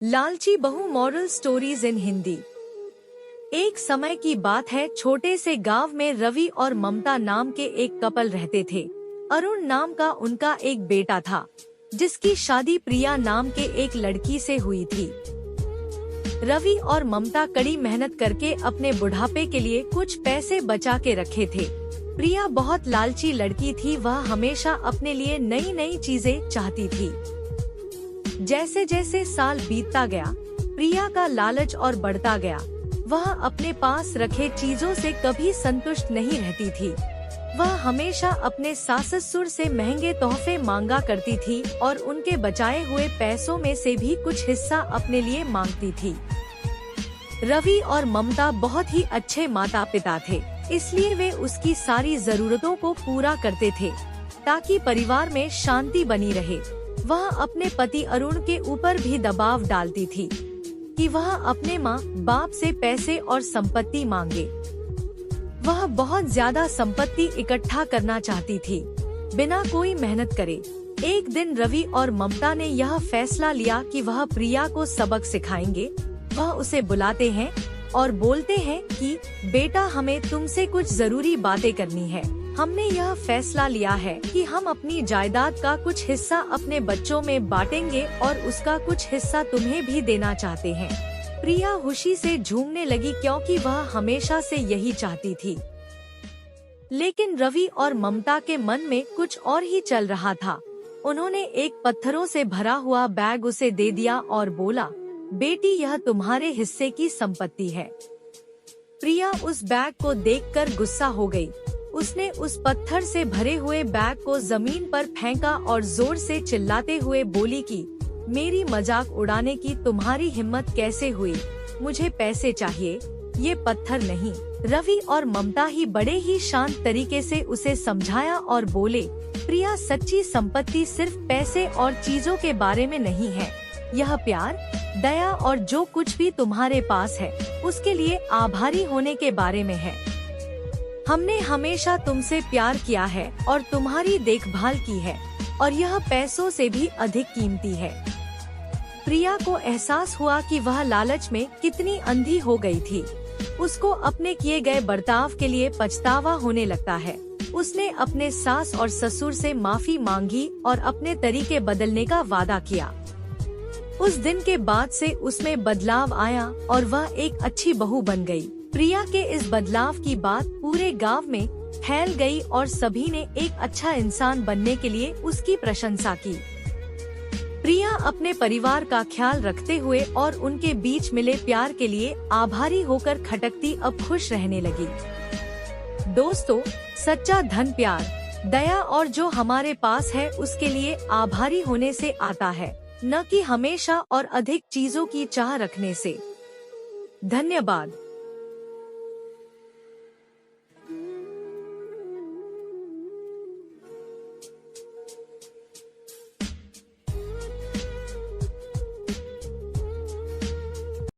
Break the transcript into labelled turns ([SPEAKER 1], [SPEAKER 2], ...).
[SPEAKER 1] लालची बहू moral stories in Hindi. एक समय की बात है, छोटे से गांव में रवि और ममता नाम के एक कपल रहते थे। अरुण नाम का उनका एक बेटा था, जिसकी शादी प्रिया नाम के एक लड़की से हुई थी। रवि और ममता कड़ी मेहनत करके अपने बुढ़ापे के लिए कुछ पैसे बचा के रखे थे। प्रिया बहुत लालची लड़की थी, वह हमेशा अपने लिए नई नई चीजें चाहती थी। जैसे जैसे साल बीतता गया, प्रिया का लालच और बढ़ता गया। वह अपने पास रखे चीजों से कभी संतुष्ट नहीं रहती थी। वह हमेशा अपने सास-ससुर से महंगे तोहफे मांगा करती थी और उनके बचाए हुए पैसों में से भी कुछ हिस्सा अपने लिए मांगती थी। रवि और ममता बहुत ही अच्छे माता पिता थे, इसलिए वे उसकी सारी जरूरतों को पूरा करते थे ताकि परिवार में शांति बनी रहे। वह अपने पति अरुण के ऊपर भी दबाव डालती थी कि वह अपने माँ बाप से पैसे और संपत्ति मांगे। वह बहुत ज्यादा संपत्ति इकट्ठा करना चाहती थी, बिना कोई मेहनत करे। एक दिन रवि और ममता ने यह फैसला लिया कि वह प्रिया को सबक सिखाएंगे। वह उसे बुलाते हैं और बोलते हैं कि बेटा, हमें तुमसे कुछ जरूरी बातें करनी है। हमने यह फैसला लिया है कि हम अपनी जायदाद का कुछ हिस्सा अपने बच्चों में बांटेंगे और उसका कुछ हिस्सा तुम्हें भी देना चाहते हैं। प्रिया खुशी से झूमने लगी, क्योंकि वह हमेशा से यही चाहती थी। लेकिन रवि और ममता के मन में कुछ और ही चल रहा था। उन्होंने एक पत्थरों से भरा हुआ बैग उसे दे दिया और बोला, बेटी, यह तुम्हारे हिस्से की संपत्ति है। प्रिया उस बैग को देखकर गुस्सा हो गई। उसने उस पत्थर से भरे हुए बैग को जमीन पर फेंका और जोर से चिल्लाते हुए बोली कि मेरी मजाक उड़ाने की तुम्हारी हिम्मत कैसे हुई? मुझे पैसे चाहिए, ये पत्थर नहीं। रवि और ममता ही बड़े ही शांत तरीके से उसे समझाया और बोले, प्रिया, सच्ची संपत्ति सिर्फ पैसे और चीजों के बारे में नहीं है। यह प्यार, दया और जो कुछ भी तुम्हारे पास है उसके लिए आभारी होने के बारे में है। हमने हमेशा तुमसे प्यार किया है और तुम्हारी देखभाल की है, और यह पैसों से भी अधिक कीमती है। प्रिया को एहसास हुआ कि वह लालच में कितनी अंधी हो गई थी। उसको अपने किए गए बर्ताव के लिए पछतावा होने लगता है। उसने अपने सास और ससुर से माफी मांगी और अपने तरीके बदलने का वादा किया। उस दिन के बाद से उसमें बदलाव आया और वह एक अच्छी बहू बन गई। प्रिया के इस बदलाव की बात पूरे गांव में फैल गई और सभी ने एक अच्छा इंसान बनने के लिए उसकी प्रशंसा की। प्रिया अपने परिवार का ख्याल रखते हुए और उनके बीच मिले प्यार के लिए आभारी होकर खटकती अब खुश रहने लगी। दोस्तों, सच्चा धन प्यार, दया और जो हमारे पास है उसके लिए आभारी होने से आता है, न कि हमेशा और अधिक चीजों की चाह रखने से। धन्यवाद।